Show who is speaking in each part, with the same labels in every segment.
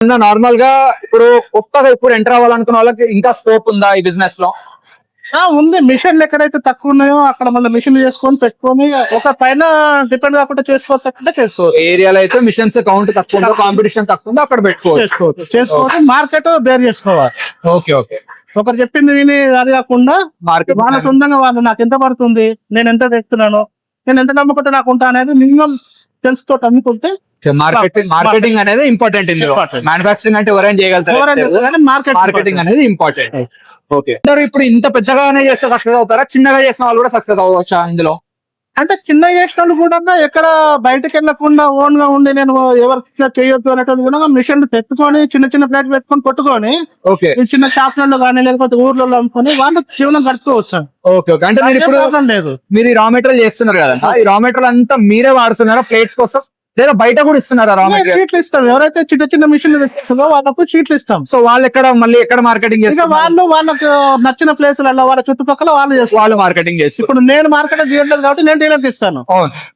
Speaker 1: Normal గా ఇప్పుడు కొత్తగా ఇప్పుడు ఎంటర్ అవ్వాలనుకున్న వాళ్ళకి ఇంకా స్కోప్ ఉందా ఈ బిజినెస్ లో?
Speaker 2: ఉంది. మిషన్లు ఎక్కడైతే తక్కువ ఉన్నాయో అక్కడ మళ్ళీ మిషన్ చేసుకొని పెట్టుకొని ఒక పైన డిపెండ్ కాకుండా చేసుకోవచ్చు చేసుకోవచ్చు.
Speaker 1: ఏరియాలో అయితే మిషన్స్ కౌంట్ తక్కువ, కాంపిటీషన్ తక్కువ ఉంది, అక్కడ
Speaker 2: చేసుకోవచ్చు. మార్కెట్ బేర్ చేసుకోవాలి.
Speaker 1: Okay okay.
Speaker 2: ఒకరు చెప్పింది విని అది కాకుండా
Speaker 1: మార్కెట్
Speaker 2: వాళ్ళ సొంతంగా వాళ్ళు నాకు ఎంత పడుతుంది, నేను ఎంత తెస్తున్నాను, నేను ఎంత నమ్ముకుంటే నాకు ఉంటా అనేది మినిమం తెలుసుకో అమ్ముకుంటే
Speaker 1: మార్కెటింగ్ అనేది ఇంపార్టెంట్. ఇందులో మ్యానుఫాక్చరింగ్ అంటే ఎవరైనా చేయగలుగుతారు, మార్కెటింగ్ అనేది ఇంపార్టెంట్. ఓకే. ఇప్పుడు ఇంత పెద్దగానే చేస్తే సక్సెస్ అవుతారా? చిన్నగా చేసిన వాళ్ళు కూడా సక్సెస్ అవ్వచ్చా ఇందులో?
Speaker 2: అంటే చిన్న చేసిన వాళ్ళు కూడా ఎక్కడ బయటకు వెళ్ళకుండా ఓన్ గా ఉండి నేను ఎవరికి చేయొద్దు అనేటువంటి కూడా మిషన్లు తెచ్చుకొని చిన్న చిన్న ప్లేట్ పెట్టుకొని కొట్టుకొని ఈ చిన్న షాపులలో కానీ లేకపోతే ఊర్లలో అమ్ముకొని వాళ్ళు జీవనం గడుపుకోవచ్చు.
Speaker 1: Okay okay. అంటే మీరు ఇప్పుడు
Speaker 2: లేదు,
Speaker 1: మీరు ఈ రా మెటీరియల్ చేస్తున్నారు కదా, ఈ రా మెటీరియల్ అంతా మీరే వాడుతున్నారా ప్లేట్స్ కోసం, లేదా బయట కూడా ఇస్తున్నారా రా మెటీరియల్?
Speaker 2: షీట్లు ఇస్తాం. ఎవరైతే చిన్న చిన్న మిషన్లు తెస్తారో వాళ్ళకు షీట్లు ఇస్తాం.
Speaker 1: సో వాళ్ళు ఎక్కడ మార్కెటింగ్ చేస్తారు?
Speaker 2: వాళ్ళకు నచ్చిన ప్లేసులలో వాళ్ళ చుట్టుపక్కల వాళ్ళు
Speaker 1: మార్కెటింగ్ చేస్తారు.
Speaker 2: ఇప్పుడు నేను మార్కెట్ చేయట్లేదు కాబట్టి నేను డీలర్కి ఇస్తాను.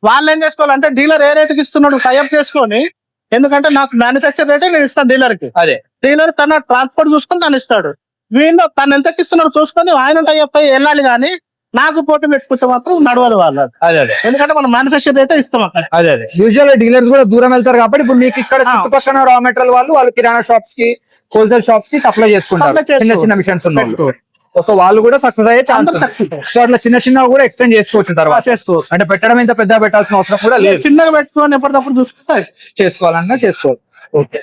Speaker 2: వాళ్ళు ఏం చేసుకోవాలంటే డీలర్ ఏ రేటుకి ఇస్తున్నాడు టైప్ చేసుకొని, ఎందుకంటే నాకు మ్యానుఫాక్చర్ రేటే నేను ఇస్తాను డీలర్ కి.
Speaker 1: అదే
Speaker 2: డీలర్ తన ట్రాన్స్పోర్ట్ చూసుకొని తను ఇస్తాడు. వీళ్ళు తను ఎంత ఇస్తున్నాడు చూసుకొని ఆయన టైప్ అయ్యి వెళ్ళాలి. కానీ నాకు పోటీ పెట్టుకుంటే మాత్రం నడవదు వాళ్ళు. ఎందుకంటే మనం మ్యానుఫాక్చర్ రేటే ఇస్తాం అక్కడ.
Speaker 1: అదే యూజువల్ డీలర్స్ కూడా దూరం వెళ్తారు కాబట్టి ఇప్పుడు మీకు ఇక్కడ చుట్టుపక్కల రా మెటీరియల్ వాళ్ళు కిరాణా షాప్స్ కి, హోల్సేల్ షాప్స్ కి సప్లై చేసుకుంటారు చిన్న చిన్న మిషన్స్ ఉన్నాయి. సో వాళ్ళు కూడా సక్సెస్ అయ్యే ఛాన్స్. సో అట్లా చిన్న చిన్నగా కూడా ఎక్స్టెండ్ చేసుకోవచ్చు తర్వాత. అంటే పెట్టడం ఇంత పెద్ద పెట్టాల్సిన అవసరం కూడా లేదు,
Speaker 2: చిన్నగా పెట్టుకొని ఎప్పటికప్పుడు చూసుకుంటే
Speaker 1: చేసుకోవాలన్నా చేసుకోవాలి. ఓకే.